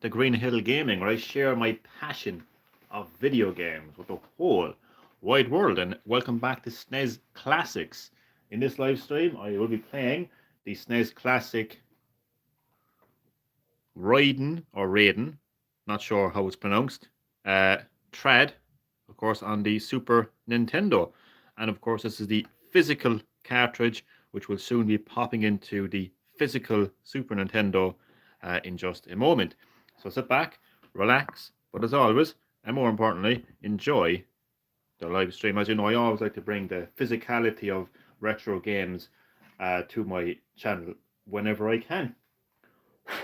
to Green Hill Gaming, where I share my passion of video games with the whole wide world. And welcome back to SNES Classics. In this live stream, I will be playing the SNES Classic Raiden, not sure how it's pronounced, Trad, of course, on the Super Nintendo. And of course, this is the physical cartridge, which will soon be popping into the physical Super Nintendo in just a moment. So sit back, relax, but as always, and more importantly, enjoy the live stream. As you know, I always like to bring the physicality of retro games to my channel whenever I can.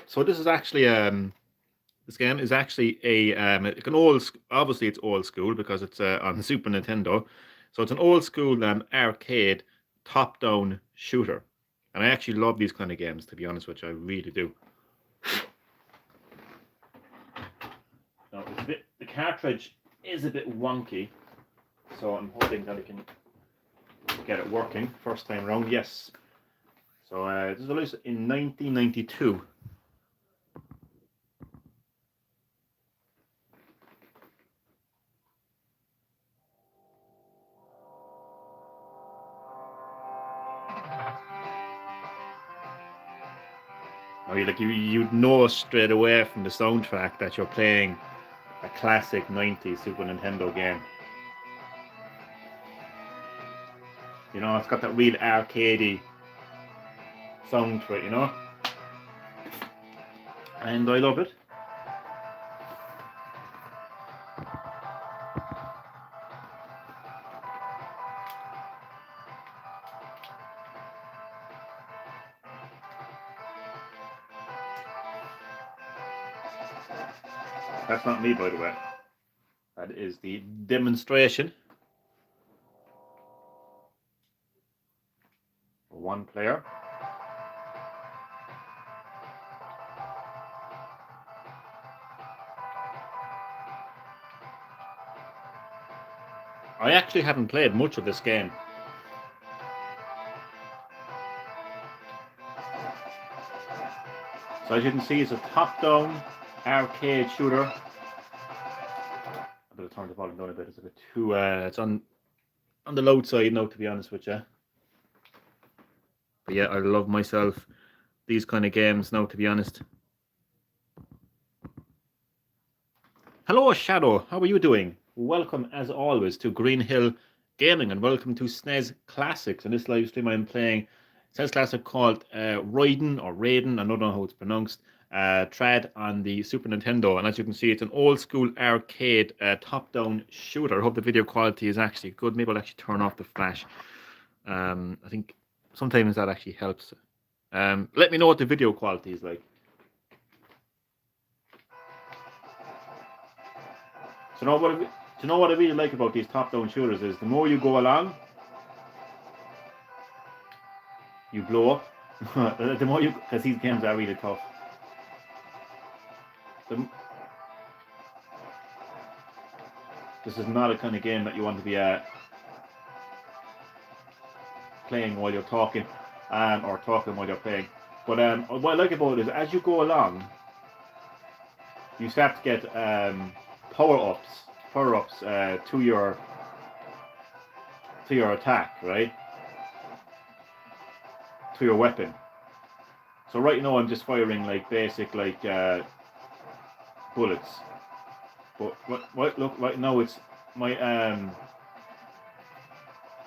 So this is actually this game is actually an old, obviously it's old school because it's on the Super Nintendo. So it's an old school arcade top-down shooter. And I actually love these kind of games, to be honest with you, I really do. Now, the cartridge is a bit wonky, so I'm hoping that I can get it working first time around. Yes. So this was released in 1992. Now, you'd know straight away from the soundtrack that you're playing a classic 90s Super Nintendo game. You know, it's got that real arcadey sound to it, you know? And I love it. That's not me, by the way. That is the demonstration. One player. I actually haven't played much of this game. So as you can see, it's a top-down arcade shooter. I better turn the volume down a bit. It's a bit too. It's on the loud side now, to be honest with you. But yeah, I love myself these kind of games now, to be honest. Hello, Shadow. How are you doing? Welcome, as always, to Green Hill Gaming, and welcome to SNES Classics. In this live stream, I'm playing SNES Classic called Raiden, I don't know how it's pronounced, Trad on the Super Nintendo. And as you can see, it's an old school arcade top-down shooter. I hope the video quality is actually good. Maybe I'll actually turn off the flash. I think sometimes that actually helps. Let me know what the video quality is like. So do you know what I really like about these top-down shooters is the more you go along, you blow up. The more you, because these games are really tough. This is not a kind of game that you want to be playing while you're talking, or talking while you're playing. But what I like about it is as you go along, you start to get power-ups to your attack, right? To your weapon. So right now I'm just firing like basic bullets. But look, right now it's my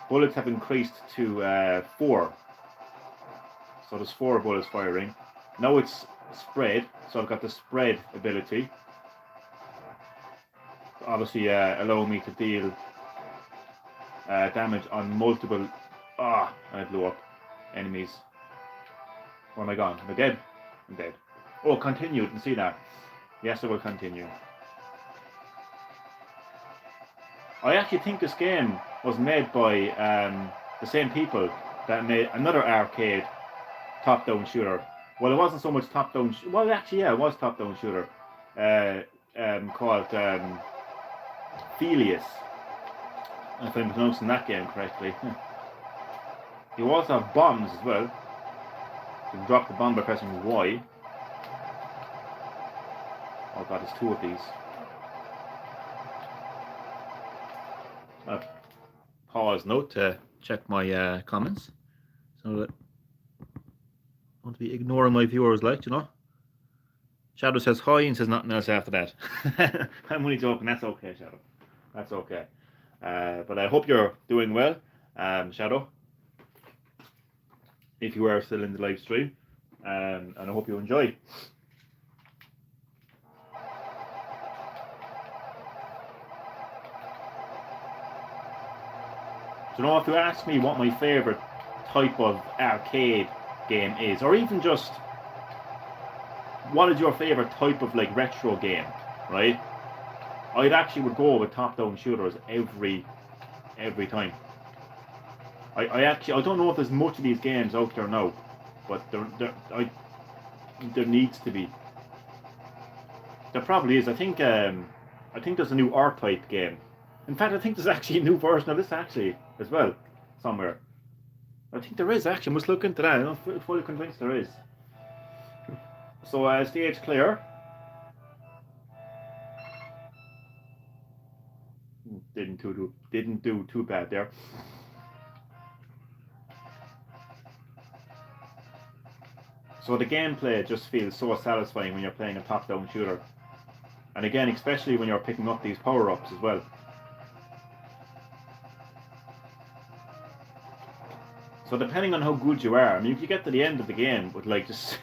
bullets have increased to 4. So there's 4 bullets firing. Now it's spread, so I've got the spread ability. Obviously allowing me to deal damage on multiple I blew up enemies. Where am I gone? Am I dead? I'm dead. Oh, continue. You can see that. Yes, I will continue. I actually think this game was made by the same people that made another arcade top-down shooter. Well, it wasn't so much top-down. Well, actually, yeah, it was top-down shooter. Called Felius, if I'm pronouncing that game correctly. You also have bombs as well. You can drop the bomb by pressing Y. Oh god, there's two of these. Pause note to check my comments. So that I want to be ignoring my viewers, like, you know. Shadow says hi and says nothing else after that. I'm only joking. That's okay, Shadow. That's okay. But I hope you're doing well, Shadow. If you are still in the live stream, and I hope you enjoy. So, you know, if you ask me what my favourite type of arcade game is, or even just what is your favourite type of like retro game, right? I'd actually would go with top-down shooters every time. I don't know if there's much of these games out there now, but there needs to be. There probably is. I think there's a new R-Type game. In fact, I think there's actually a new version of this actually as well somewhere. I think there is actually. I must look into that. I'm not fully convinced there is. So stage clear. Didn't do too bad there. So the gameplay just feels so satisfying when you're playing a top-down shooter. And again, especially when you're picking up these power-ups as well. So depending on how good you are, I mean, if you get to the end of the game with like just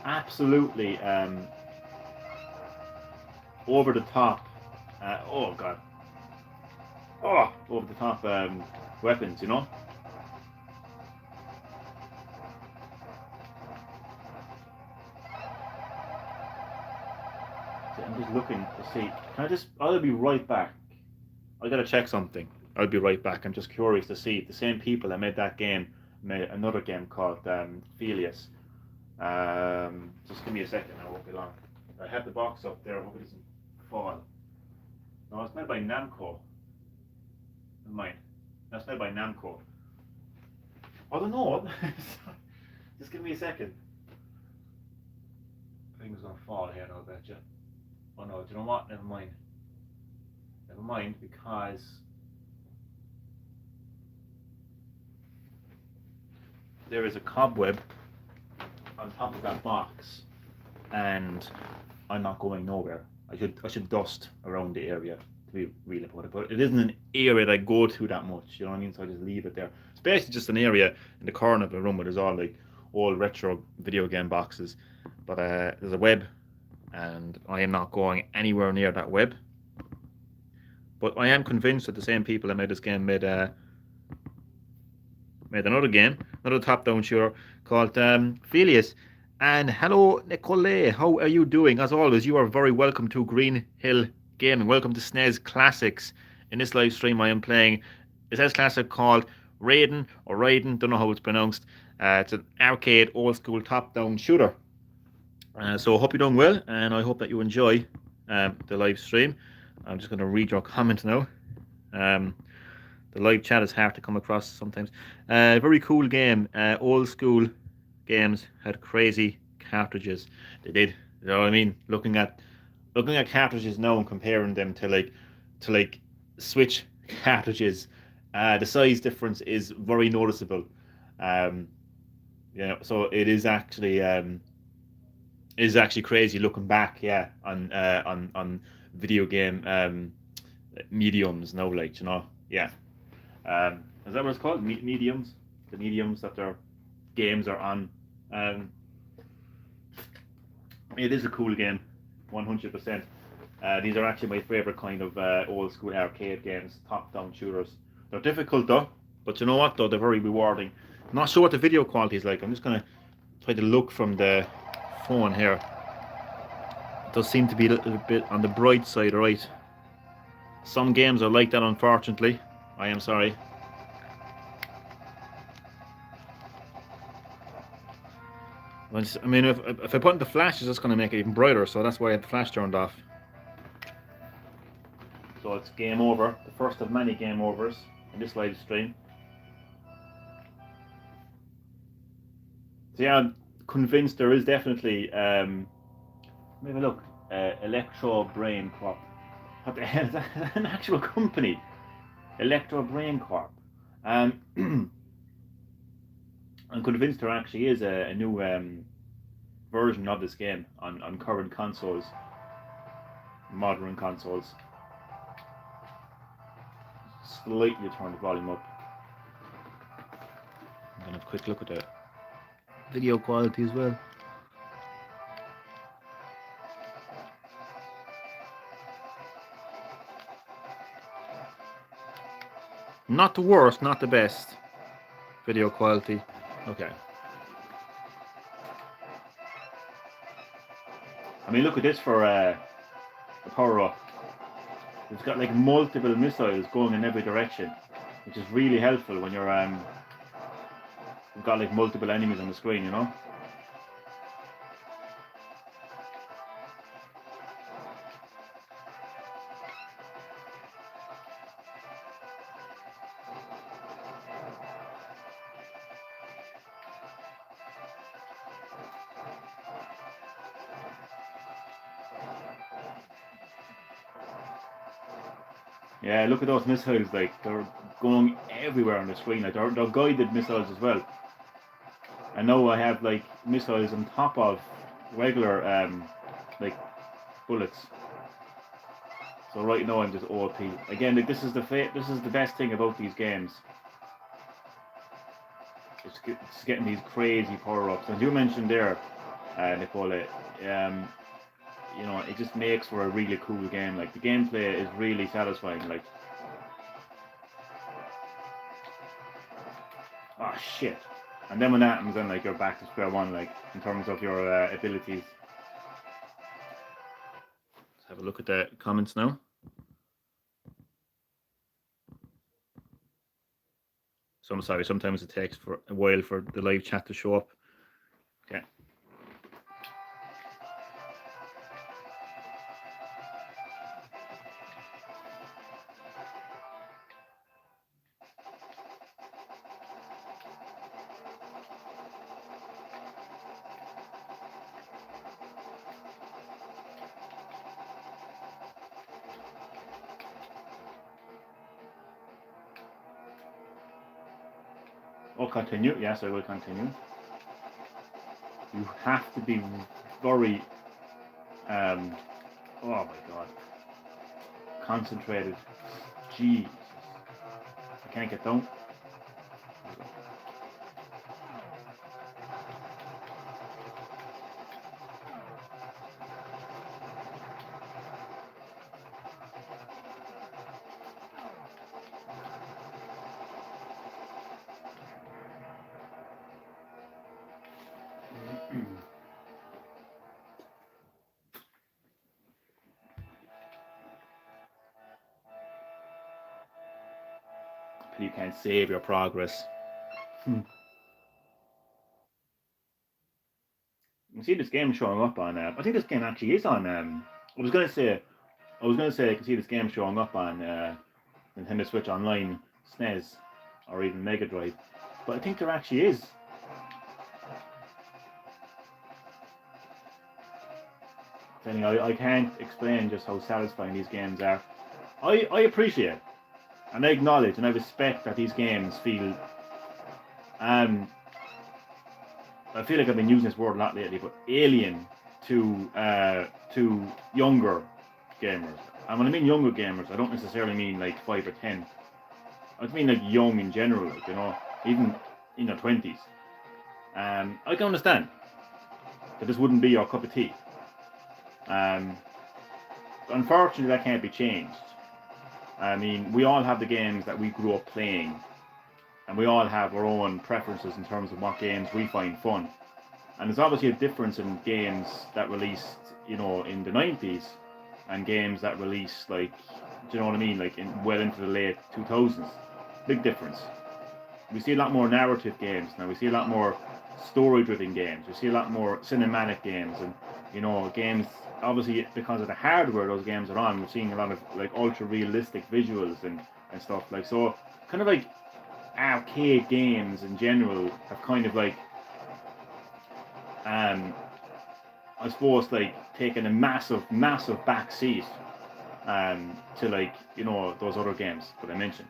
absolutely over the top, oh god, over the top weapons, you know. I'm just looking to see. I'll be right back. I gotta check something. I'll be right back. I'm just curious to see if the same people that made that game made another game called Felius. Just give me a second. I won't be long. I have the box up there. I hope it doesn't fall. No, it's made by Namco. Never mind. That's made by Namco. I don't know. Just give me a second. I think it's gonna fall here. I'll bet you. Oh no, do you know what? Never mind. Never mind, because there is a cobweb on top of that box, and I'm not going nowhere. I should dust around the area to be real about it, but it isn't an area that I go to that much. You know what I mean? So I just leave it there. It's basically just an area in the corner of the room where there's all like old retro video game boxes, but there's a web. And I am not going anywhere near that web. But I am convinced that the same people that made this game made another game, another top-down shooter called Felius. And hello, Nicole, how are you doing? As always, you are very welcome to Green Hill Gaming. Welcome to SNES Classics. In this live stream, I am playing a SNES Classic called Raiden, or Raiden, don't know how it's pronounced. It's an arcade, old-school top-down shooter. So I hope you're doing well, and I hope that you enjoy the live stream. I'm just going to read your comments now. The live chat is hard to come across sometimes. Very cool game. Old school games had crazy cartridges. They did. You know what I mean? Looking at cartridges now and comparing them to like Switch cartridges, the size difference is very noticeable. So it is actually. Is actually crazy looking back, on video game mediums now, like, you know, yeah. Is that what it's called? Mediums, the mediums that their games are on. It is a cool game, 100%. These are actually my favorite kind of old school arcade games, top-down shooters. They're difficult though, but you know what though, they're very rewarding. I'm not sure what the video quality is like. I'm just gonna try to look from the phone here. It does seem to be a little bit on the bright side, right? Some games are like that, unfortunately. I am sorry. I mean, if I put in the flash, it's just going to make it even brighter, so that's why I had the flash turned off. So it's game over, the first of many game overs in this live stream. So yeah, I'm convinced there is definitely Maybe look, Electro Brain Corp. What the hell is that? Is that an actual company? Electro Brain Corp. I'm convinced there actually is a new version of this game on current consoles, modern consoles. Slightly turn the volume up. I'm gonna have a quick look at the video quality as well. Not the worst, not the best video quality. Okay. I mean, look at this for a power up. It's got like multiple missiles going in every direction, which is really helpful when you're you've got like multiple enemies on the screen, you know. Yeah, look at those missiles, like they're going everywhere on the screen. Like they're guided missiles as well. I know I have like missiles on top of regular like bullets. So right now I'm just OP. Again, like this is the best thing about these games. It's getting these crazy power ups. As you mentioned there, Nicola, you know, it just makes for a really cool game. Like the gameplay is really satisfying. Like, oh shit! And then when that happens, then like you're back to square one. Like in terms of your abilities. Let's have a look at the comments now. So I'm sorry. Sometimes it takes for a while for the live chat to show up. Okay. Oh, continue. Yes, I will continue. You have to be very, oh my god, concentrated. Jeez, I can't get down. You can't save your progress. You can see this game showing up on. I think this game actually is on. I was gonna say I can see this game showing up on Nintendo Switch Online, SNES, or even Mega Drive, but I think there actually is. I can't explain just how satisfying these games are. I appreciate and I acknowledge and I respect that these games feel I feel like I've been using this word a lot lately, but alien to younger gamers. And when I mean younger gamers, I don't necessarily mean like 5 or 10. I mean like young in general, like, you know, even in your 20s. I can understand that this wouldn't be your cup of tea. Unfortunately, that can't be changed. I mean, we all have the games that we grew up playing, and we all have our own preferences in terms of what games we find fun. And there's obviously a difference in games that released, you know, in the 90s and games that released, like, do you know what I mean, like well into the late 2000s. Big difference. We see a lot more narrative games now. We see a lot more story-driven games. We see a lot more cinematic games, and you know, games. Obviously, because of the hardware those games are on, we're seeing a lot of like ultra-realistic visuals and stuff like so. Kind of like arcade games in general have kind of like I suppose, like, taking a massive back seat to, like, those other games that I mentioned.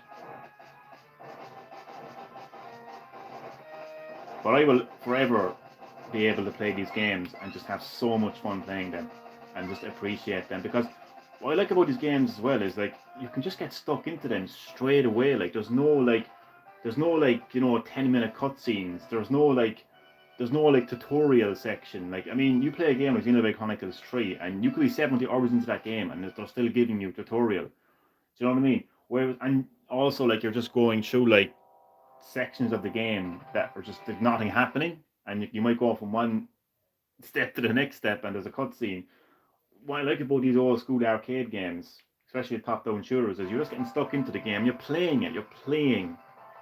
But I will forever be able to play these games and just have so much fun playing them and just appreciate them, because what I like about these games as well is, like, you can just get stuck into them straight away. Like, there's no 10-minute cutscenes. There's no tutorial section. Like, I mean, you play a game like Xenoblade Chronicles 3 and you could be 70 hours into that game and they're still giving you tutorial. Do you know what I mean? And also, like, you're just going through, like, sections of the game that are just, like, nothing happening, and you might go from one step to the next step and there's a cutscene. What I like about these old school arcade games, especially top-down shooters, is you're just getting stuck into the game. You're playing it. You're playing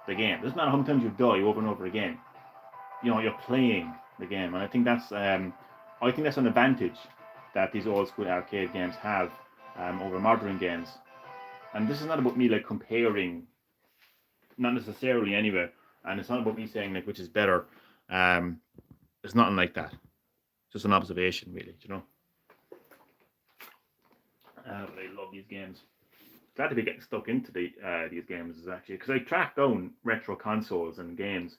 the game. It doesn't matter how many times you die over and over again. You're playing the game, and I think that's an advantage that these old school arcade games have over modern games. And this is not about me, like, comparing, not necessarily anyway, and it's not about me saying, like, which is better. It's nothing like that. Just an observation, really. But I love these games. Glad to be getting stuck into these games, is actually, because I tracked down retro consoles and games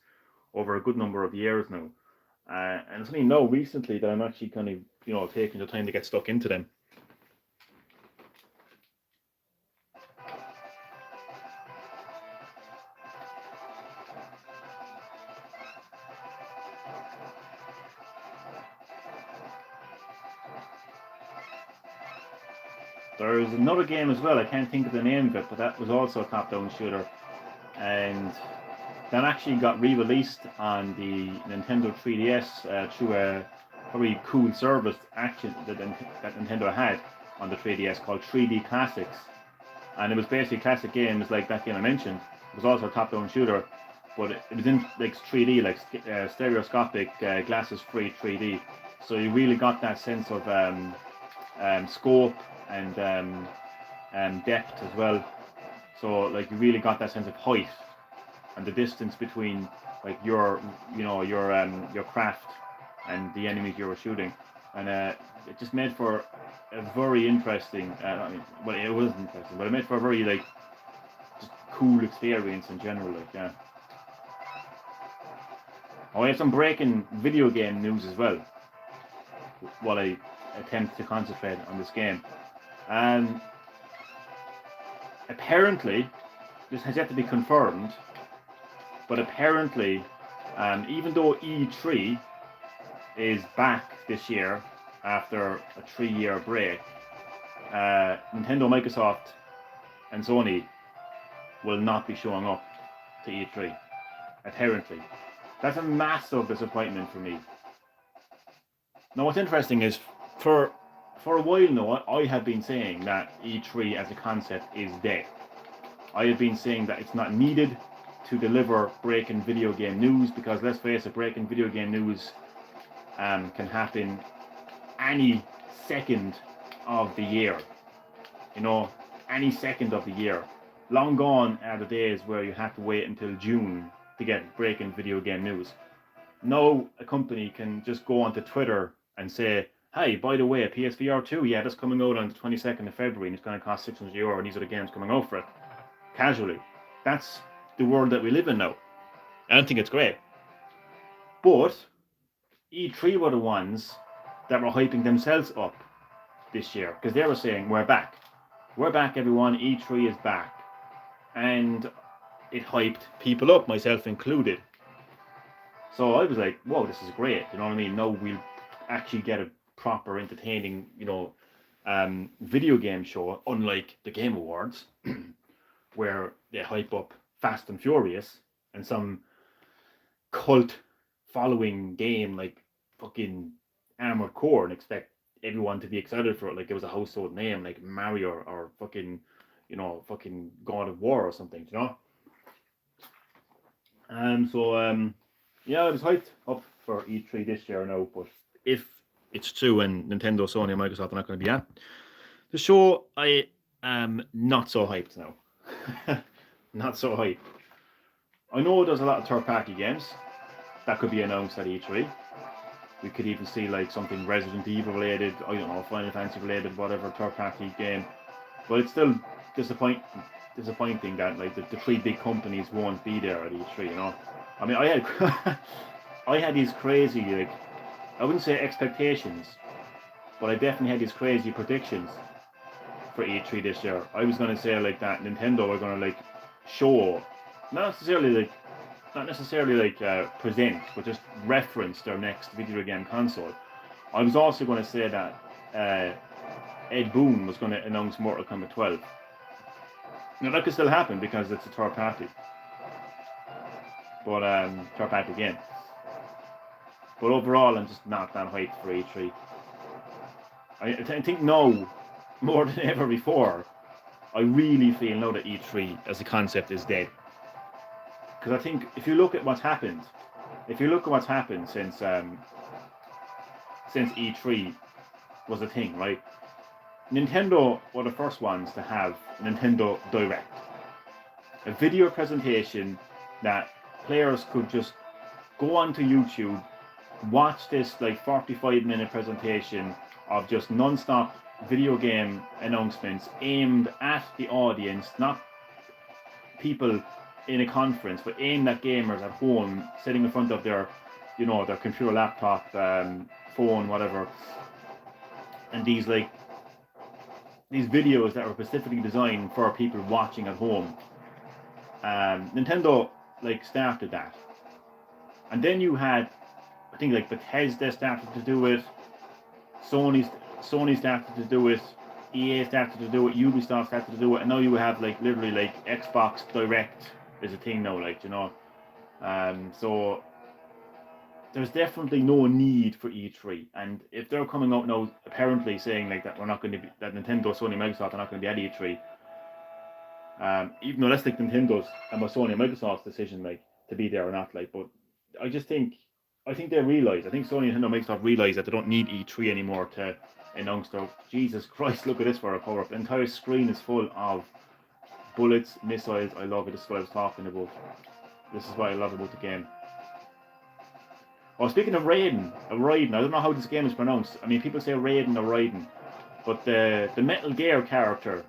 over a good number of years now, and it's only now recently that I'm actually kind of taking the time to get stuck into them. There's another game as well, I can't think of the name of it, but that was also a top-down shooter, and that actually got re-released on the Nintendo 3DS through a very cool service action that Nintendo had on the 3DS called 3D Classics. And it was basically classic games like that game I mentioned. It was also a top-down shooter, but it was in, like, 3D, like stereoscopic, glasses-free 3D. So you really got that sense of scope and depth as well. So, like, you really got that sense of height and the distance between, like, your craft and the enemies you were shooting, and it just made for a very interesting. Well, it was interesting, but it made for a very, like, just cool experience in general. Like, yeah. Oh, I have some breaking video game news as well, while I attempt to concentrate on this game. Apparently, this has yet to be confirmed, but apparently, even though E3 is back this year after a 3-year break, Nintendo, Microsoft, and Sony will not be showing up to E3. Apparently. That's a massive disappointment for me. Now, what's interesting is, for a while now, I have been saying that E3 as a concept is dead. I have been saying that it's not needed to deliver breaking video game news, because, let's face it, breaking video game news can happen any second of the year. Any second of the year. Long gone are the days where you have to wait until June to get breaking video game news. Now a company can just go onto Twitter and say, hey, by the way, PSVR 2, yeah, that's coming out on the 22nd of February and it's going to cost €600 and these are the games coming out for it. Casually. That's the world that we live in now. I don't think it's great. But E3 were the ones that were hyping themselves up this year, because they were saying, we're back. We're back, everyone. E3 is back. And it hyped people up, myself included. So I was like, whoa, this is great. You know what I mean? Now we'll actually get a proper, entertaining, video game show, unlike the Game Awards, where they hype up Fast and Furious and some cult following game like fucking Armored Core and expect everyone to be excited for it like it was a household name like Mario or fucking God of War or something, yeah, I was hyped up for E3 this year now, but if it's true and Nintendo, Sony, and Microsoft are not going to be at the show, I am not so hyped now. Not so hyped. I know there's a lot of third-party games that could be announced at E3. We could even see like something Resident Evil related, I don't know, Final Fantasy related, whatever third party game. But it's still disappointing that like the three big companies won't be there at E3. You know, I mean, I had I had these crazy like I wouldn't say expectations, but I definitely had these crazy predictions for E3 this year. I was gonna say like that Nintendo were gonna like show, not necessarily like present, but just reference their next video game console. I was also going to say that Ed Boon was going to announce Mortal Kombat 12. Now that could still happen because it's a third party, but third party game. But overall, I'm just not that hyped for E3. I think now, more than ever before, I really feel now that E3 as a concept is dead. Because I think if you look at what's happened, since E3 was a thing, right? Nintendo were the first ones to have Nintendo Direct, a video presentation that players could just go onto YouTube, watch this like 45-minute presentation of just non-stop video game announcements aimed at the audience, not people in a conference, but aimed at gamers at home, sitting in front of their, their computer, laptop, phone, whatever. And these videos that were specifically designed for people watching at home. Nintendo started that, and then you had, I think Bethesda started to do it, Sony started to do it, EA started to do it, Ubisoft started to do it, and now you have literally Xbox Direct is a thing now, so there's definitely no need for E3, and if they're coming out now apparently saying that we're not going to be, that Nintendo, Sony, Microsoft are not going to be at E3, even though that's Nintendo's and Sony and Microsoft's decision to be there or not, but I think they realize, I think Sony, Nintendo, Microsoft realize that they don't need E3 anymore to announce their, Jesus Christ, look at this for a power up. The entire screen is full of bullets, missiles. I love it. This is what I was talking about. This is what I love about the game. Oh, speaking of Raiden, I don't know how this game is pronounced. I mean, people say Raiden or Raiden, but the Metal Gear character,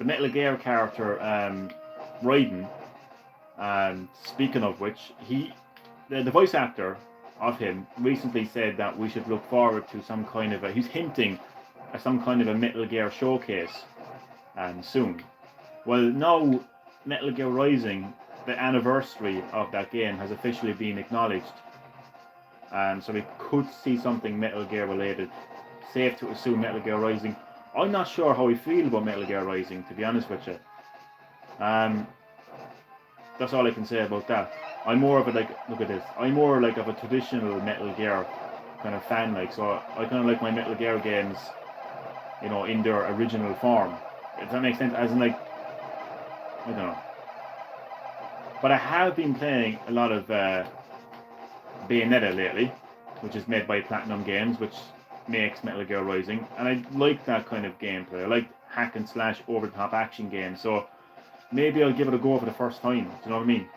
Raiden, speaking of which, the voice actor of him recently said that we should look forward to some kind of he's hinting at some kind of a Metal Gear showcase soon. Well, now Metal Gear Rising, the anniversary of that game, has officially been acknowledged. So we could see something Metal Gear related. Safe to assume Metal Gear Rising. I'm not sure how I feel about Metal Gear Rising, to be honest with you. That's all I can say about that. I'm more of a look at this. I'm more of a traditional Metal Gear kind of fan, so I kind of like my Metal Gear games, in their original form. If that makes sense, as in I don't know. But I have been playing a lot of Bayonetta lately, which is made by Platinum Games, which makes Metal Gear Rising, and I like that kind of gameplay. I like hack and slash over the top action games, so maybe I'll give it a go for the first time. Do you know what I mean?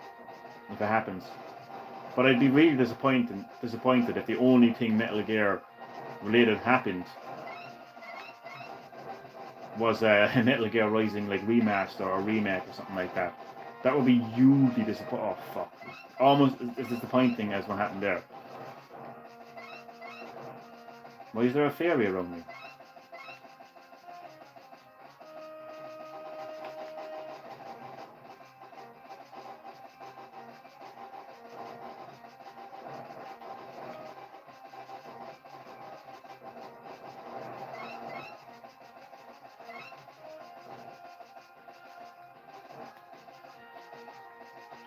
If it happens. But I'd be really disappointed if the only thing Metal Gear related happened was a Metal Gear Rising remaster or remake or something like that. That would be hugely disappointing. Oh fuck! Almost as disappointing as what happened there. Why is there a fairy around me?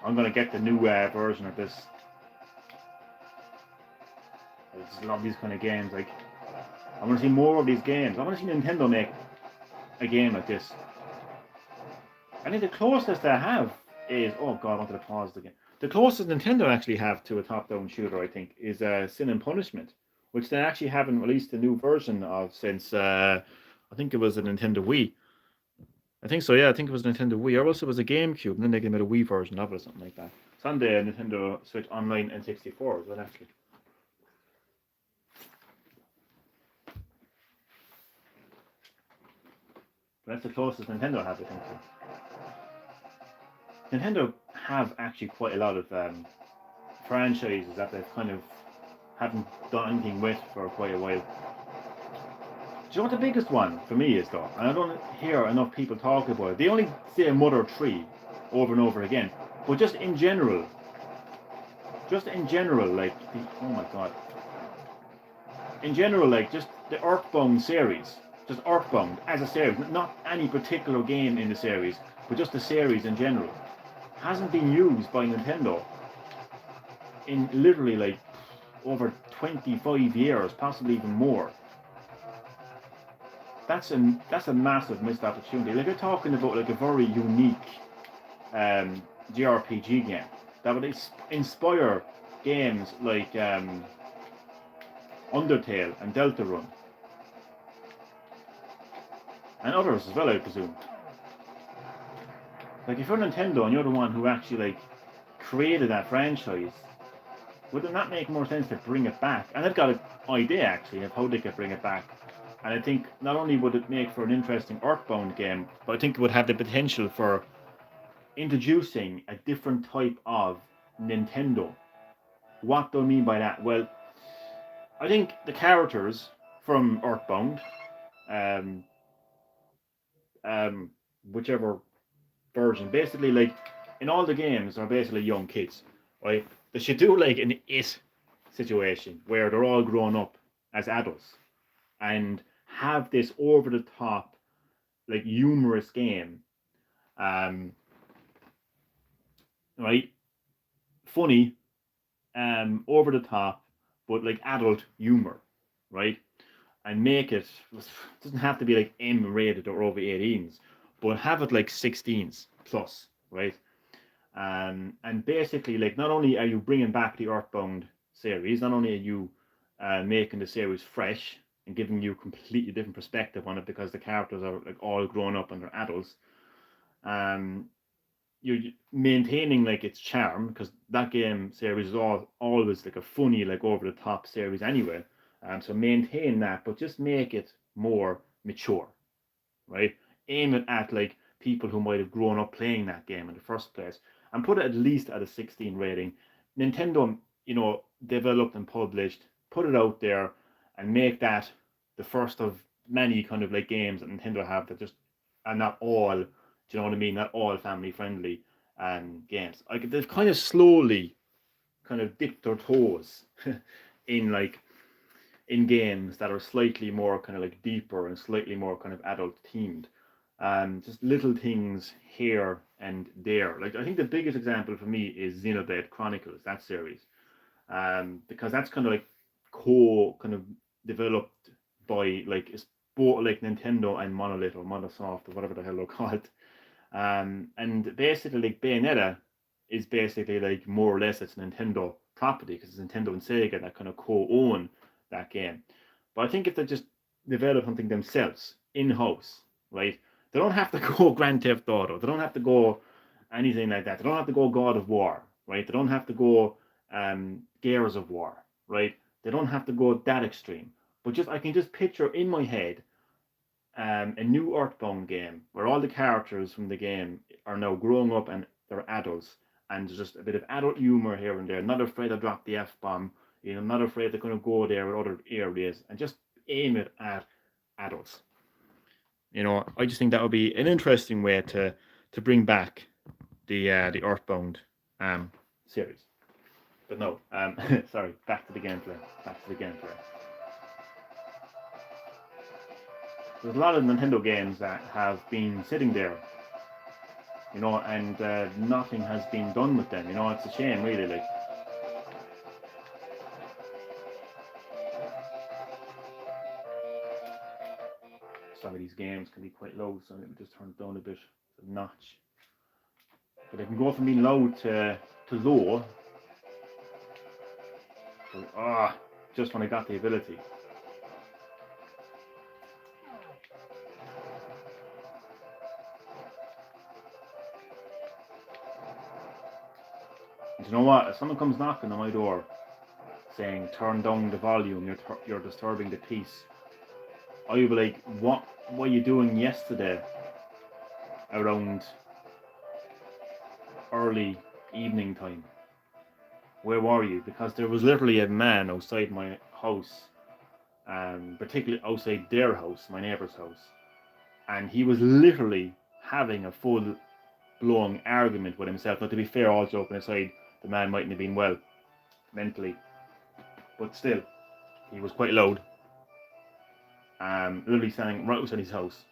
I'm gonna get the new version of this. I just love these kind of games. I want to see more of these games. I want to see Nintendo make a game like this. I think the closest I have is, oh god, I wanted to pause it again. The closest Nintendo actually have to a top-down shooter, I think, is Sin and Punishment, which they actually haven't released a new version of since I think it was a Nintendo Wii. I think so, yeah. I think it was Nintendo Wii, or else it was a GameCube, and then they made a Wii version of it or something like that. It's on the Nintendo Switch Online N64 as well, actually. But that's the closest Nintendo have, I think. To. Nintendo have actually quite a lot of franchises that they've kind of haven't done anything with for quite a while. Do you know what the biggest one for me is though? And I don't hear enough people talk about it. They only say Mother 3 over and over again. But just in general, like oh my god. In general, like just the Earthbound series. Just Earthbound as a series, not any particular game in the series, but just the series in general, hasn't been used by Nintendo in literally like over 25 years, possibly even more. That's a massive missed opportunity. Like you're talking about like a very unique JRPG game that would inspire games like Undertale and Deltarune and others as well, I presume. Like if you're Nintendo and you're the one who actually like created that franchise, would it not make more sense to bring it back? And I've got an idea actually of how they could bring it back. And I think not only would it make for an interesting Earthbound game, but I think it would have the potential for introducing a different type of Nintendo. What do I mean by that? Well, I think the characters from Earthbound, um, whichever version, basically like in all the games are basically young kids, right? They should do like an It situation where they're all grown up as adults and have this over the top, like humorous game, um, right? Funny, over the top, but like adult humor, right? And make it doesn't have to be like M rated or over 18s, but have it like 16s plus, right? And basically, like not only are you bringing back the Earthbound series, not only are you making the series fresh and giving you a completely different perspective on it because the characters are like all grown up and they're adults. Um, you're maintaining like its charm because that game series is always like a funny, like over the top series anyway. So maintain that, but just make it more mature, right? Aim it at like people who might have grown up playing that game in the first place, and put it at least at a 16 rating. Nintendo, developed and published, put it out there, and make that the first of many kind of like games that Nintendo have that just are not all, do you know what I mean? Not all family friendly games. Like they've kind of slowly kind of dipped their toes in like in games that are slightly more kind of like deeper and slightly more kind of adult themed. Just little things here and there. Like I think the biggest example for me is Xenoblade Chronicles, that series, because that's kind of like kind of developed by like it's both like Nintendo and Monolith or Monosoft or whatever the hell they're called. And basically like Bayonetta is basically like more or less it's Nintendo property because it's Nintendo and Sega that kind of co-own that game. But I think if they just develop something themselves in-house, right? They don't have to go Grand Theft Auto. They don't have to go anything like that. They don't have to go God of War, right? They don't have to go Gears of War, right? They don't have to go that extreme. But just I can just picture in my head a new Earthbound game where all the characters from the game are now growing up and they're adults, and there's just a bit of adult humor here and there. Not afraid to drop the F bomb, not afraid to kind of go there with other areas, and just aim it at adults. I just think that would be an interesting way to bring back the Earthbound series. But no, sorry, back to the gameplay. Back to the gameplay. There's a lot of Nintendo games that have been sitting there, and nothing has been done with them. It's a shame, really. Like, some of these games can be quite low, so let me just turn it down a bit, a notch. But they can go from being low to low. So, just when I got the ability. And you know what? If someone comes knocking on my door saying, turn down the volume, you're disturbing the peace, I would be like, what were you doing yesterday around early evening time. Where were you? Because there was literally a man outside my house, particularly outside their house, my neighbour's house, and he was literally having a full blown argument with himself. Now, to be fair, all joking aside, the man mightn't have been well mentally, but still, he was quite loud. Literally standing right outside his house.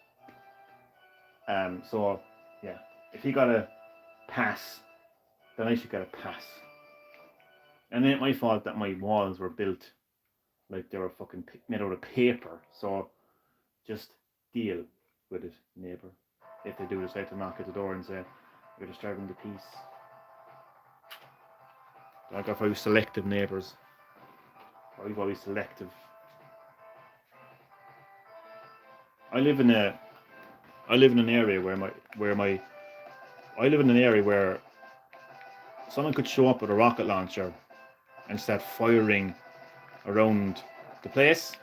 So, yeah, if he got a pass, then I should get a pass. And it ain't my fault that my walls were built like they were fucking made out of paper. So, just deal with it, neighbour. If they do decide to knock at the door and say, you're disturbing the peace. I got very selective neighbours. Very selective. I live in an area where someone could show up with a rocket launcher and start firing around the place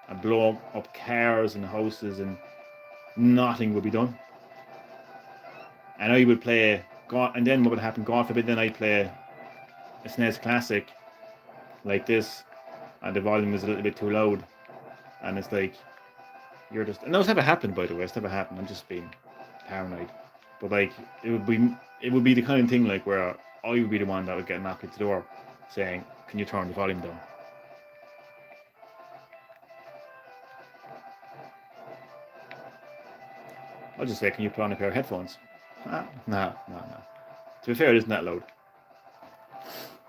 and blow up cars and houses, and nothing would be done. And I would play, and then what would happen, God forbid, then I'd play a SNES Classic like this, and the volume is a little bit too loud, and it's like, you're just, and that's never happened, by the way, it's never happened, I'm just being paranoid. But like, it would be the kind of thing like where I would be the one that would get knocked at the door saying, can you turn the volume down? I'll just say, can you put on a pair of headphones? No. To be fair, it isn't that loud.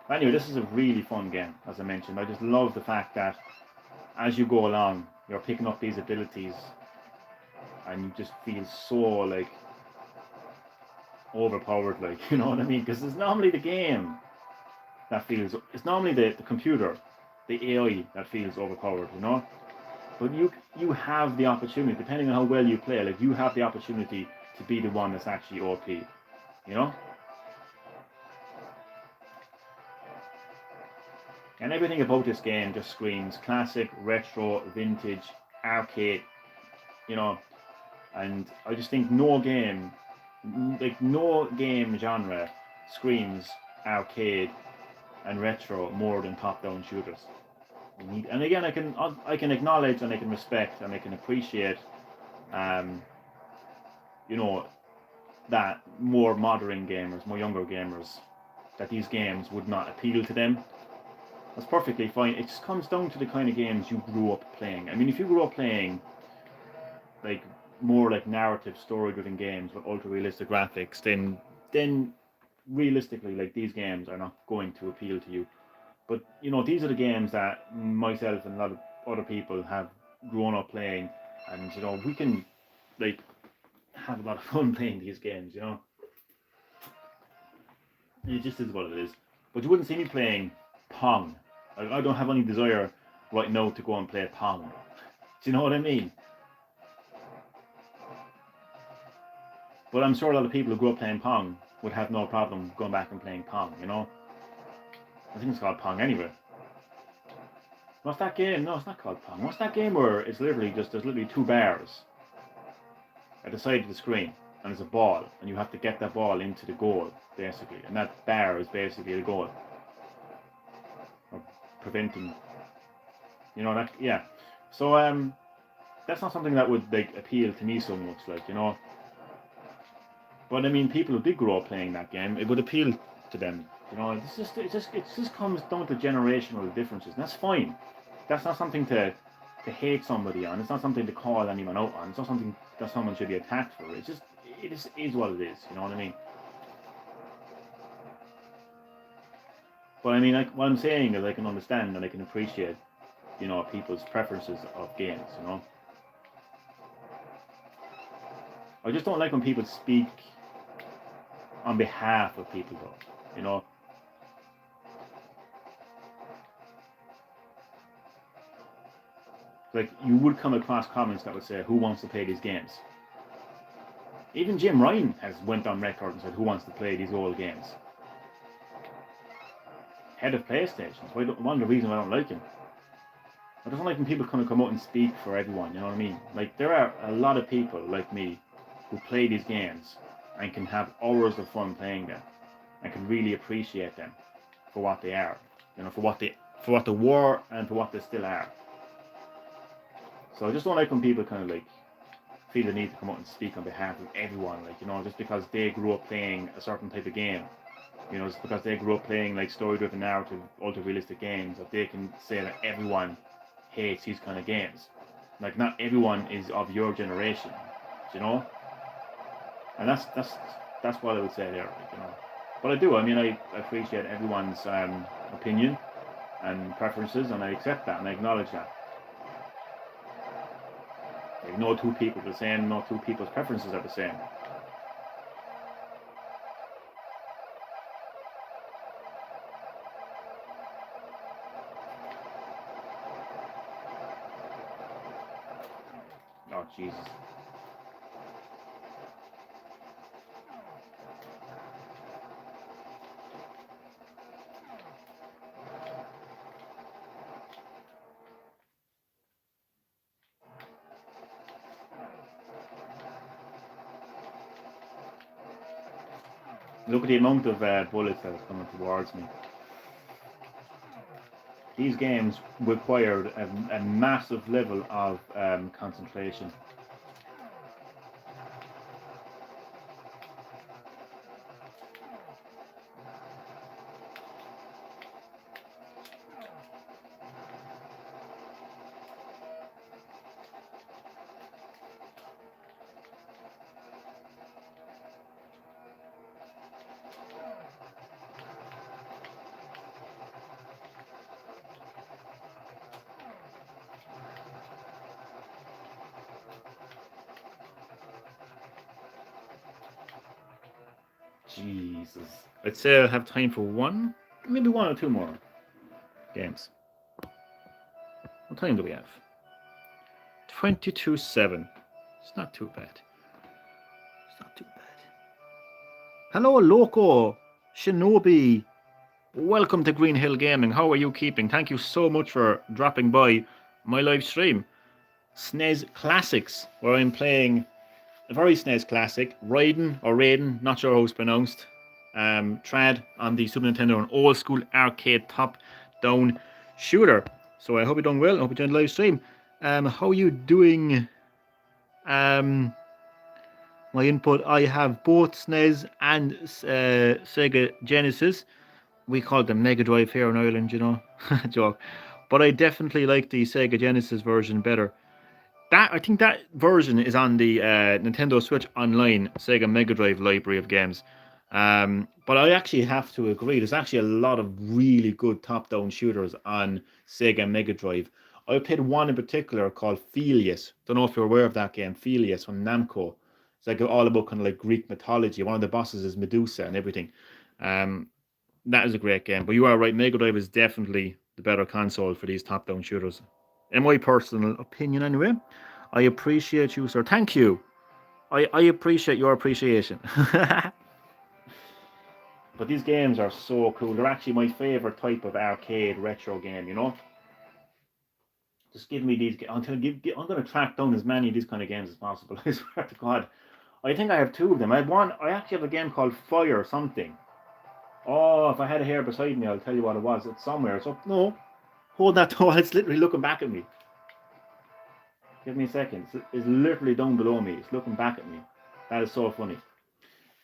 But anyway, this is a really fun game, as I mentioned. I just love the fact that as you go along, you're picking up these abilities and you just feel so like overpowered, like, you know what I mean? Because it's normally the game that feels, it's normally the computer, the AI that feels overpowered, you know? But you have the opportunity, depending on how well you play, like you have the opportunity to be the one that's actually OP, you know? And everything about this game just screams classic, retro, vintage, arcade, you know? And I just think no game genre screams arcade and retro more than top-down shooters. And again, I can acknowledge and I can respect and I can appreciate, you know, that more modern gamers, more younger gamers, that these games would not appeal to them. That's perfectly fine. It just comes down to the kind of games you grew up playing. I mean, if you grew up playing like more like narrative, story-driven games with ultra-realistic graphics, then realistically, like these games are not going to appeal to you. But you know, these are the games that myself and a lot of other people have grown up playing, and you know, we can like have a lot of fun playing these games. You know, it just is what it is. But you wouldn't see me playing Pong. I don't have any desire right now to go and play Pong. Do you know what I mean? But I'm sure a lot of people who grew up playing Pong would have no problem going back and playing Pong. You know. I think it's called Pong anyway. What's that game? No, it's not called Pong. What's that game where it's literally just, there's literally two bars at the side of the screen, and there's a ball, and you have to get that ball into the goal, basically. And that bar is basically the goal. Or preventing, you know, that, yeah. So, that's not something that would, like, appeal to me so much, like, you know. But, I mean, people who did grow up playing that game, it would appeal to them. You know, it just comes down to generational differences, and that's fine. That's not something to hate somebody on. It's not something to call anyone out on. It's not something that someone should be attacked for. It's just, it is what it is. You know what I mean? But I mean, like, what I'm saying is I can understand and I can appreciate, you know, people's preferences of games. You know, I just don't like when people speak on behalf of people, though. You know. Like, you would come across comments that would say, who wants to play these games? Even Jim Ryan has went on record and said, who wants to play these old games? Head of PlayStation. One of the reasons I don't like him. I don't like when people come out and speak for everyone, you know what I mean? Like, there are a lot of people like me who play these games and can have hours of fun playing them and can really appreciate them for what they are, for what they were and for what they still are. So I just don't like when people kind of like feel the need to come out and speak on behalf of everyone, just because they grew up playing a certain type of game, just because they grew up playing like story-driven narrative, ultra-realistic games, that they can say that everyone hates these kind of games. Like, not everyone is of your generation, and that's what I would say there, But I do. I mean, I appreciate everyone's opinion and preferences, and I accept that and I acknowledge that. Like, no two people are the same, no two people's preferences are the same. Oh, Jesus. Look at the amount of bullets that are coming towards me. These games required a massive level of concentration. Jesus. I'd say I'll have time for maybe one or two more games. What time do we have? 22:07. It's not too bad. It's not too bad. Hello, Loco, Shinobi. Welcome to Green Hill Gaming. How are you keeping? Thank you so much for dropping by my live stream. SNES Classics, where I'm playing a very SNES classic, Raiden, not sure how it's pronounced. Trad on the Super Nintendo, an old school arcade top-down shooter. So I hope you're doing well. I hope you joined the live stream. How are you doing? My input, I have both SNES and Sega Genesis. We call them Mega Drive here in Ireland, joke. But I definitely like the Sega Genesis version better. I think that version is on the Nintendo Switch Online Sega Mega Drive library of games. But I actually have to agree. There's actually a lot of really good top-down shooters on Sega Mega Drive. I played one in particular called Phelius. Don't know if you're aware of that game, Phelius from Namco. It's like all about kind of like Greek mythology. One of the bosses is Medusa and everything. That is a great game. But you are right, Mega Drive is definitely the better console for these top-down shooters. In my personal opinion, anyway. I appreciate you, sir. Thank you. I appreciate your appreciation. But these games are so cool. They're actually my favorite type of arcade retro game, Just give me these. I'm going to track down as many of these kind of games as possible. I swear to God. I think I have two of them. I actually have a game called Fire something. Oh, if I had it here beside me, I'll tell you what it was. It's somewhere. It's up. No. Hold that thought. It's literally looking back at me. Give me a second. It's literally down below me. It's looking back at me. That is so funny.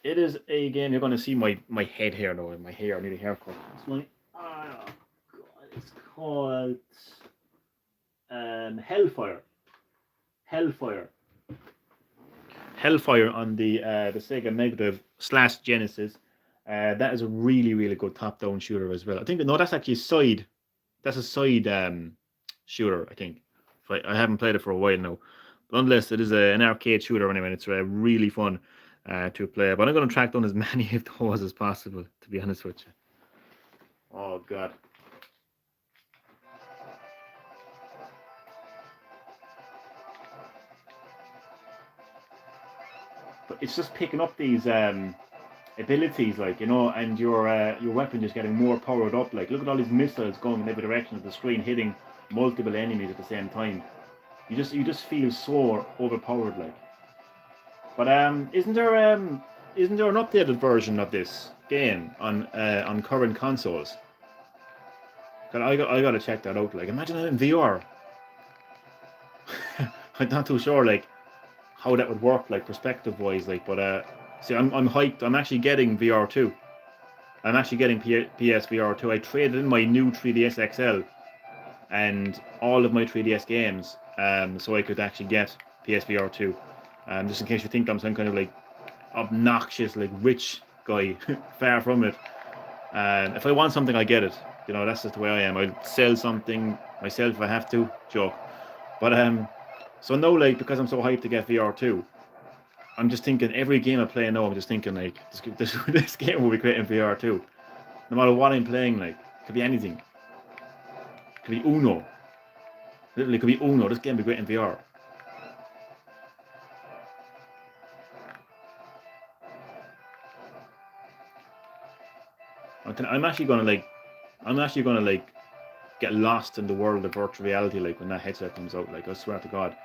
It is a game. You're going to see my head here now. My hair. I need a haircut. It's my. Oh, God. It's called Hellfire. Hellfire on the Sega Mega Drive / Genesis. That is a really, really good top-down shooter as well. I think that's actually a side. That's a side shooter. I think. I haven't played it for a while now, but nonetheless, it is an arcade shooter anyway. And it's really fun to play. But I'm going to track down as many of those as possible. To be honest with you. Oh God. But it's just picking up these abilities, and your weapon just getting more powered up. Like, look at all these missiles going in every direction of the screen, hitting multiple enemies at the same time. You just feel so overpowered, like. But isn't there an updated version of this game on current consoles? I gotta check that out. Like, imagine it in VR. I'm not too sure like how that would work, like perspective wise. Like, but see, I'm hyped. I'm actually getting VR two. I'm actually getting PSVR two. I traded in my new 3DS XL and all of my 3DS games, so I could actually get PSVR two. Just in case you think I'm some kind of like obnoxious, like rich guy, far from it. If I want something, I get it. You know, that's just the way I am. I'll sell something myself if I have to. Joke. But so now, like, because I'm so hyped to get VR two, I'm just thinking every game I play now, I'm just thinking like this game will be great in VR two. No matter what I'm playing, like, it could be anything. It could be Uno. Literally, it could be Uno. This game will be great in VR. I'm actually gonna like get lost in the world of virtual reality, like when that headset comes out. Like, I swear to God,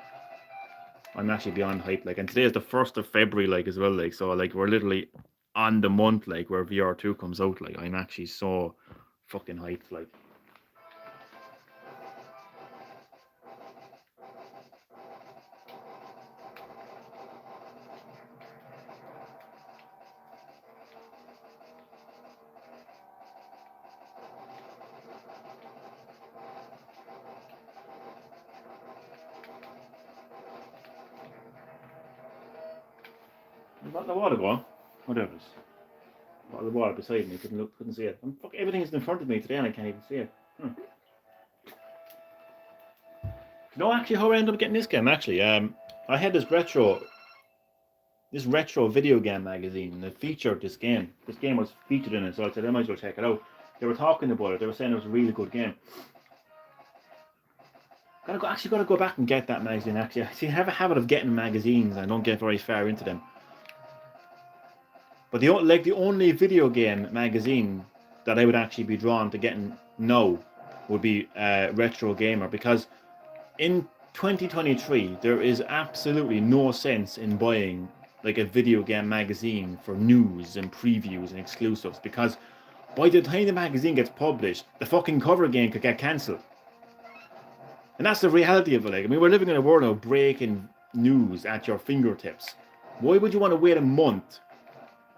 I'm actually beyond hype. Like, and today is the 1st of February, like as well. Like, so like we're literally on the month, like where VR two comes out. Like, I'm actually so fucking hyped. Like, bottle of water, go on. Whatever. Bottle of water beside me. Couldn't see it. Everything's in front of me today, and I can't even see it. You know, actually, how I ended up getting this game. Actually, I had this retro video game magazine that featured this game. This game was featured in it, so I said I might as well check it out. They were talking about it. They were saying it was a really good game. Gotta go back and get that magazine. Actually, I see, I have a habit of getting magazines. And I don't get very far into them. But the only video game magazine that I would actually be drawn to getting now would be Retro Gamer, because in 2023 there is absolutely no sense in buying like a video game magazine for news and previews and exclusives, because by the time the magazine gets published, the fucking cover game could get cancelled. And that's the reality of it. Like, I mean, we're living in a world of breaking news at your fingertips. Why would you want to wait a month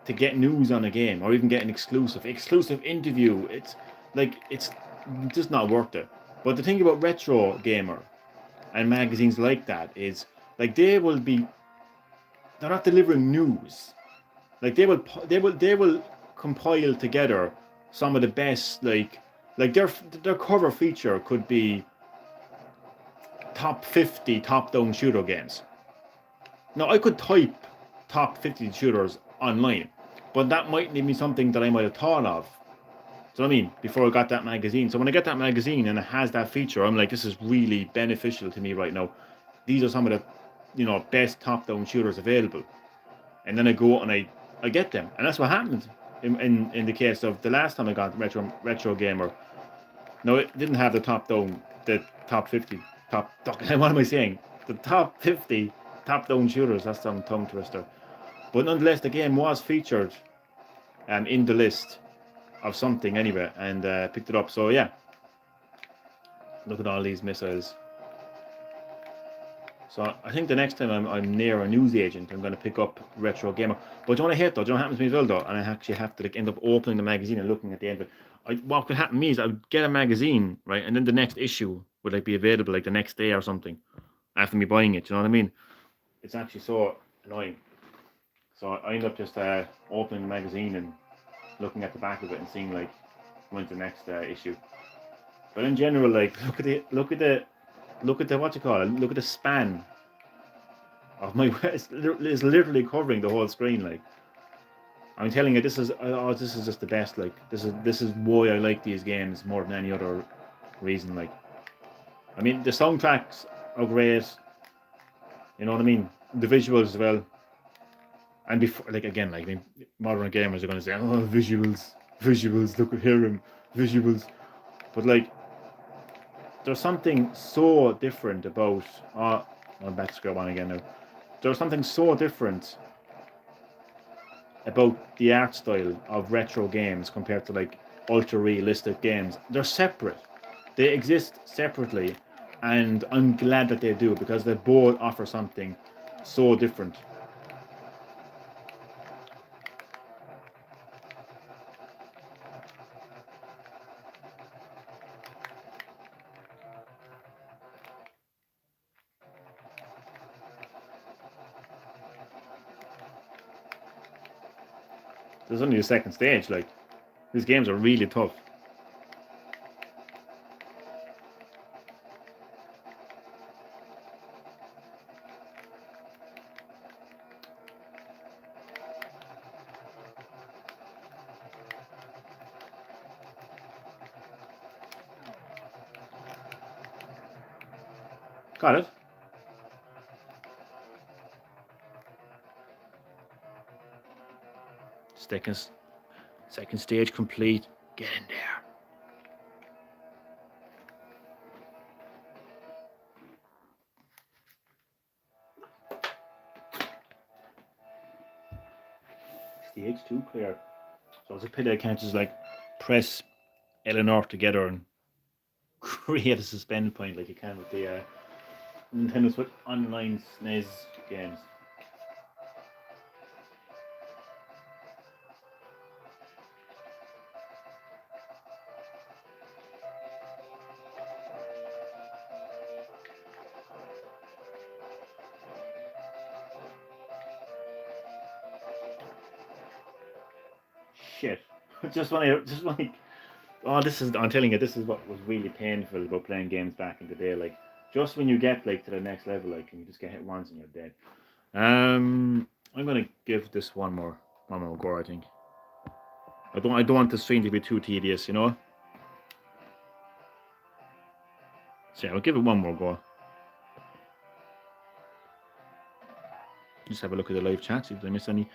to get news on a game, or even get an exclusive interview? It's just not worth it. But the thing about Retro Gamer and magazines like that is, like, they're not delivering news. Like, they will compile together some of the best, like their cover feature could be top 50 top-down shooter games. Now, I could type top 50 shooters online, but that might be something that I might have thought of. So I mean, before I got that magazine. So when I get that magazine and it has that feature, I'm like, this is really beneficial to me right now. These are some of the, best top-down shooters available. And then I go and I get them, and that's what happened in the case of the last time I got Retro Gamer. No, it didn't have the top 50 top. What am I saying? The top 50 top-down shooters. That's some tongue twister. But nonetheless, the game was featured in the list of something anyway, and picked it up. So yeah, look at all these missiles. So I think the next time I'm near a news agent, I'm going to pick up Retro Gamer. But do you want to hate though? Do you know what happens to me as well though? And I actually have to end up opening the magazine and looking at the end of it. What could happen to me is I would get a magazine, right, and then the next issue would like be available like the next day or something after me buying it. You know what I mean? It's actually so annoying. So I end up just opening the magazine and looking at the back of it and seeing like when's the next issue. But in general, like look at the what you call it. Look at the span of my. It's literally covering the whole screen. Like, I'm telling you, this is just the best. Like, this is why I like these games more than any other reason. Like, I mean, the soundtracks are great. You know what I mean? The visuals as well. And before, like, again, like, I mean, modern gamers are going to say, "Oh, visuals. Look at him, visuals." But like, there's something so different about. Oh, I'm back to square one again now. There's something so different about the art style of retro games compared to like ultra realistic games. They're separate. They exist separately, and I'm glad that they do because they both offer something so different. There's only a second stage. Like these games are really tough. Got it. Second stage complete. Get in there. Stage 2 clear. So it's a pity I can't just like press L and R together and create a suspend point like you can with the Nintendo Switch online SNES games. Shit. Just like oh, this is I'm telling you, this is what was really painful about playing games back in the day. Like just when you get like to the next level, like and you just get hit once and you're dead. I'm gonna give this one more go. I think I don't want the stream to be too tedious, you know. So yeah, I'll give it one more go. Just have a look at the live chat, see if I miss any.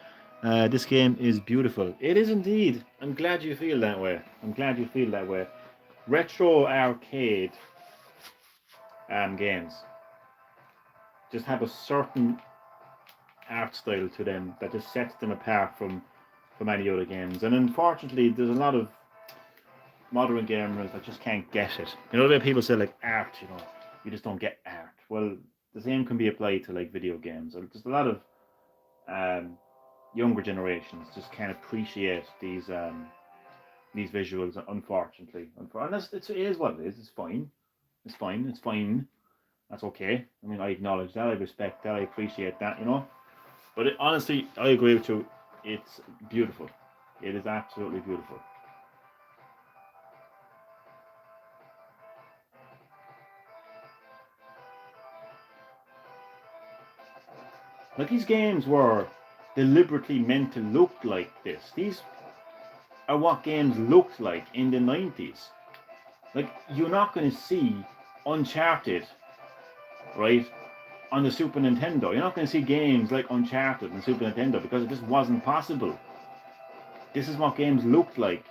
This game is beautiful. It is indeed. I'm glad you feel that way. I'm glad you feel that way. Retro arcade games just have a certain art style to them that just sets them apart from any other games. And unfortunately, there's a lot of modern gamers that just can't get it. You know, the way people say like art, you know, you just don't get art. Well, the same can be applied to like video games. There's a lot of um, younger generations just can't appreciate these visuals. Unfortunately, and it is what it is. It's fine. It's fine. It's fine. That's okay. I mean, I acknowledge that. I respect that. I appreciate that. You know. But honestly, I agree with you. It's beautiful. It is absolutely beautiful. Like these games were deliberately meant to look like this. These are what games looked like in the 90s. Like you're not going to see Uncharted, right, on the Super Nintendo. You're not going to see games like Uncharted on Super Nintendo because it just wasn't possible. This is what games looked like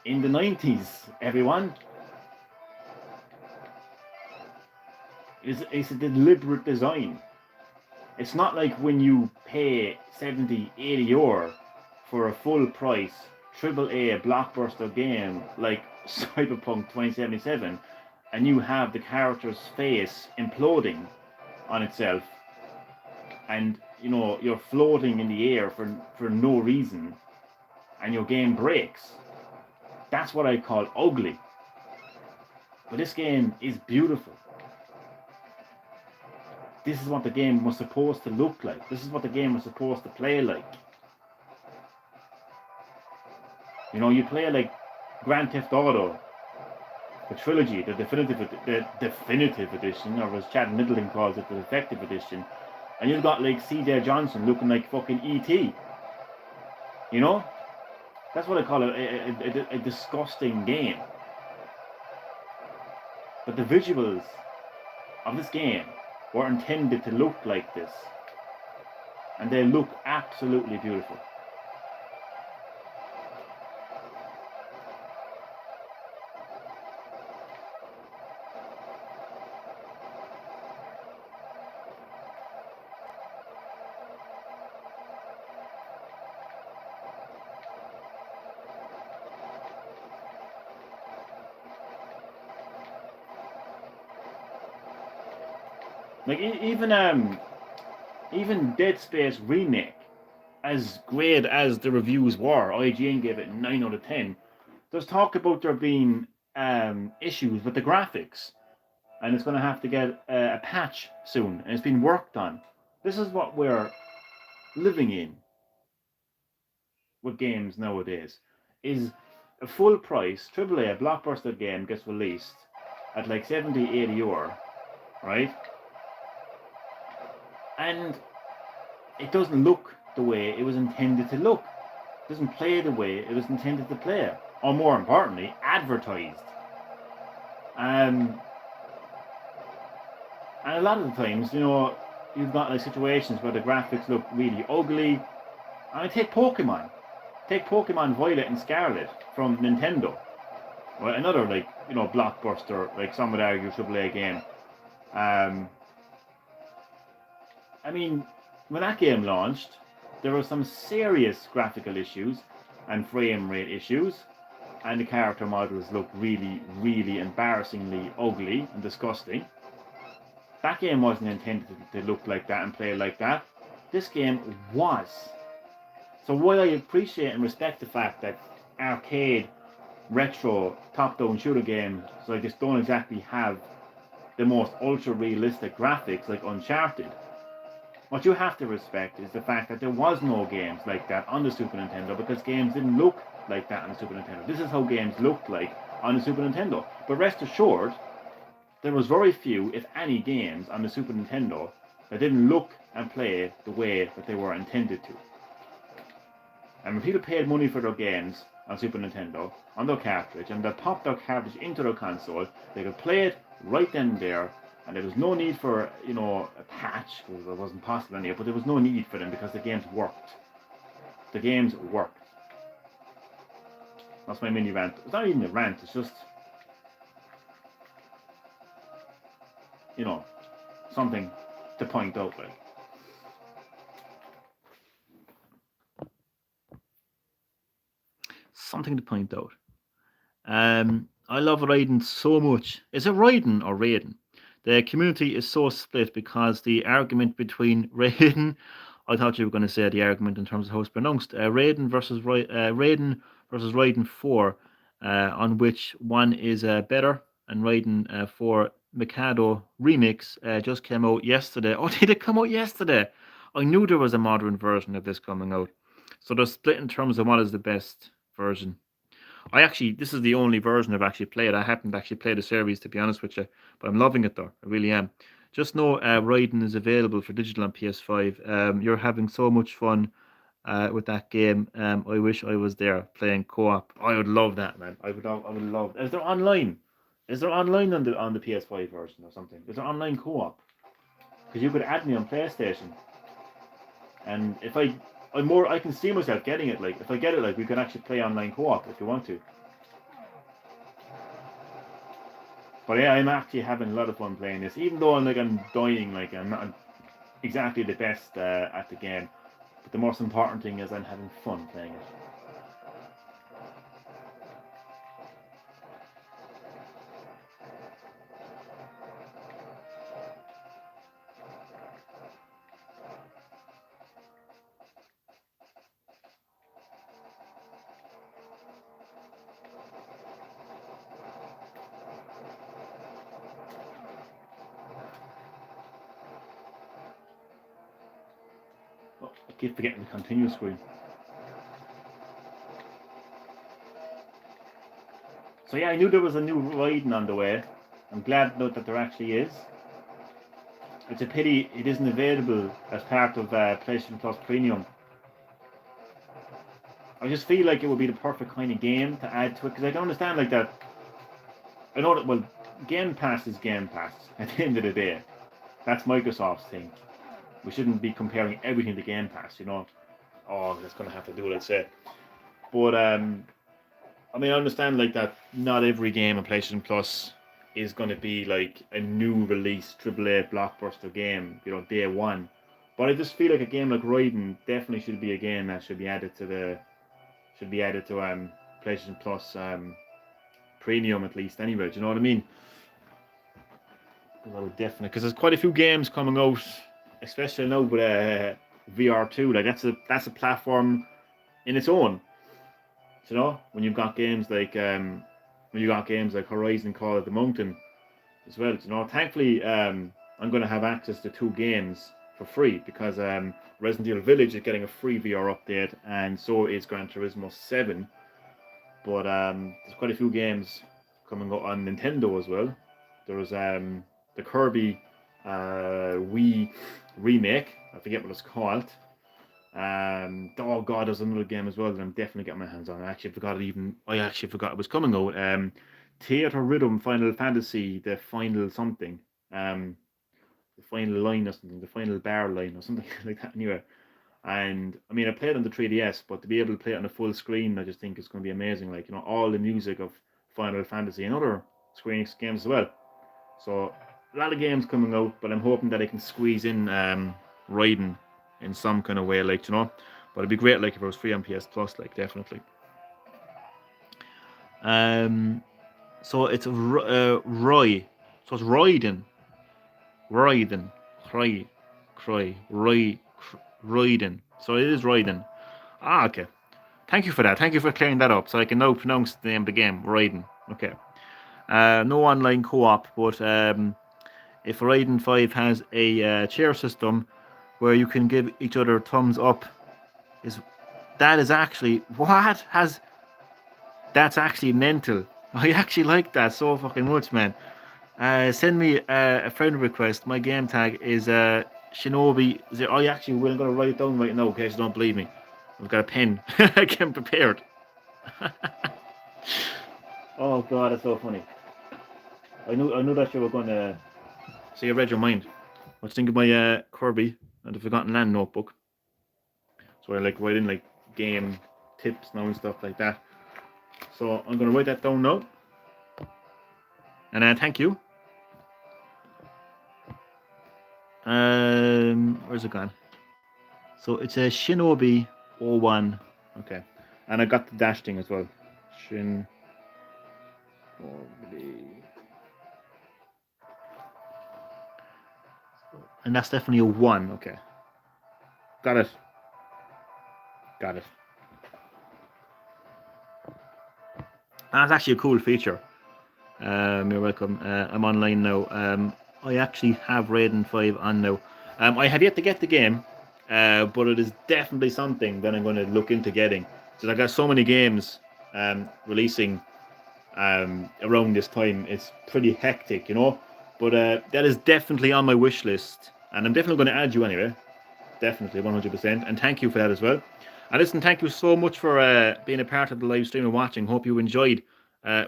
in the 90s, everyone. It's a deliberate design. It's not like when you pay 70, 80 euro for a full price AAA blockbuster game like Cyberpunk 2077 and you have the character's face imploding on itself and you know you're floating in the air for no reason and your game breaks. That's what I call ugly. But this game is beautiful. This is what the game was supposed to look like. This is what the game was supposed to play like. You know, you play like Grand Theft Auto, the trilogy, the definitive edition, or as Chad Middleton calls it, the defective edition, and you've got like C.J. Johnson looking like fucking E.T. You know, that's what I call a disgusting game. But the visuals of this game were intended to look like this, and they look absolutely beautiful. Like even Dead Space remake, as great as the reviews were, IGN gave it 9 out of 10. There's talk about there being issues with the graphics, and it's going to have to get a patch soon, and it's been worked on. This is what we're living in with games nowadays. Is a full price AAA blockbuster game gets released at like 70, 80 euro, right? And it doesn't look the way it was intended to look. It doesn't play the way it was intended to play. Or more importantly, advertised. Um, and a lot of the times, you've got like situations where the graphics look really ugly. And I take Pokemon. Take Pokemon Violet and Scarlet from Nintendo. Well, another blockbuster, like some would argue AAA game. Um, I mean, when that game launched, there were some serious graphical issues and frame rate issues, and the character models looked really, really embarrassingly ugly and disgusting. That game wasn't intended to look like that and play like that. This game was. So while I appreciate and respect the fact that arcade, retro, top-down shooter games like this don't exactly have the most ultra-realistic graphics like Uncharted, what you have to respect is the fact that there was no games like that on the Super Nintendo, because games didn't look like that on the Super Nintendo. This is how games looked like on the Super Nintendo. But rest assured, there was very few, if any, games on the Super Nintendo that didn't look and play the way that they were intended to. And when people paid money for their games on Super Nintendo, on their cartridge, and they popped their cartridge into their console, they could play it right then and there, and there was no need for, a patch, because it wasn't possible anyway, but there was no need for them because the games worked. The games worked. That's my mini rant. It's not even a rant, it's just, something to point out, like. Something to point out. I love Raiden so much. Is it Raiden or Raiden? The community is so split because the argument between Raiden, I thought you were going to say the argument in terms of how it's pronounced, Raiden versus Raiden 4, on which one is better, and Raiden 4 Mikado remix just came out yesterday. Oh, did it come out yesterday? I knew there was a modern version of this coming out. So they're split in terms of what is the best version. This is the only version I've actually played. I haven't actually played the series, to be honest with you, but I'm loving it though. I really am. Just know Raiden is available for digital on PS5. You're having so much fun with that game. I wish I was there playing co-op. I would love that, man. I would love. Is there online? Is there online on the PS5 version or something? Is there online co-op? Because you could add me on PlayStation, and if I can see myself getting it. Like if I get it, like we can actually play online co-op if you want to. But yeah, I'm actually having a lot of fun playing this, even though I'm dying. Like I'm not exactly the best at the game, but the most important thing is I'm having fun playing it. Oh, I keep forgetting the continue screen. So yeah, I knew there was a new Raiden on the way. I'm glad though that there actually is. It's a pity it isn't available as part of PlayStation Plus Premium. I just feel like it would be the perfect kind of game to add to it, because I don't understand like that. I know that, well, Game Pass is Game Pass at the end of the day. That's Microsoft's thing. We shouldn't be comparing everything to Game Pass. Oh, that's going to have to do, let's say. But I mean, I understand like that. Not every game on PlayStation Plus is going to be like a new release AAA blockbuster game, day one. But I just feel like a game like Raiden definitely should be a game that should be added to PlayStation Plus Premium at least. Anyway, do you know what I mean? Well, definitely, because there's quite a few games coming out, especially now with VR2. Like that's a platform in its own. You know, when you got games like Horizon Call of the Mountain as well. You know, thankfully, I'm going to have access to two games for free because Resident Evil Village is getting a free VR update, and so is Gran Turismo 7. But there's quite a few games coming out on Nintendo as well. There's the Kirby Wii remake. I forget what it's called. Oh god, there's another game as well that I'm definitely getting my hands on. I actually forgot it was coming out. Theater Rhythm Final Fantasy, the final something. The final line or something, the final bar line or something like that anyway. And I mean I played on the 3DS, but to be able to play it on a full screen, I just think it's gonna be amazing. Like, you know, all the music of Final Fantasy and other Square Enix games as well. So a lot of games coming out, but I'm hoping that I can squeeze in Raiden in some kind of way, like, you know. But it'd be great, like, if it was free on PS Plus, like, definitely. So it's Roy. So it's Raiden, Raiden, Raiden. So it is Raiden. Ah, okay. Thank you for that. Thank you for clearing that up, so I can now pronounce the name of the game, Raiden. Okay. No online co-op, but if Raiden 5 has a chair system where you can give each other thumbs up, is that is actually what has that's actually mental. I actually like that so fucking much, man. Send me a friend request. My game tag is Shinobi. I actually will. I'm gonna write it down right now in case you don't believe me. I've got a pen. I came prepared. Oh god, that's so funny. I knew that you were gonna. So you read your mind. I was thinking of my Kirby and the Forgotten Land notebook. So I like write in like game tips now and stuff like that. So I'm gonna write that down now. And thank you. Where's it gone? So it's a Shinobi 01. Okay. And I got the dash thing as well. Shinobi. And that's definitely a 1. Okay. Got it. Got it. And that's actually a cool feature. You're welcome. I'm online now. I actually have Raiden 5 on now. I have yet to get the game, but it is definitely something that I'm going to look into getting. So I got so many games releasing around this time. It's pretty hectic, you know. But that is definitely on my wish list, and I'm definitely going to add you anyway. Definitely, 100%. And thank you for that as well. And listen, thank you so much for being a part of the live stream and watching. Hope you enjoyed.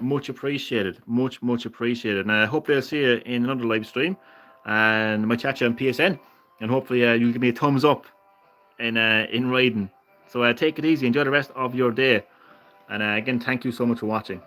Much appreciated. Much appreciated. And I hope I'll see you in another live stream. And I might chat you on PSN. And hopefully you'll give me a thumbs up in Raiden. So take it easy. Enjoy the rest of your day. And again, thank you so much for watching.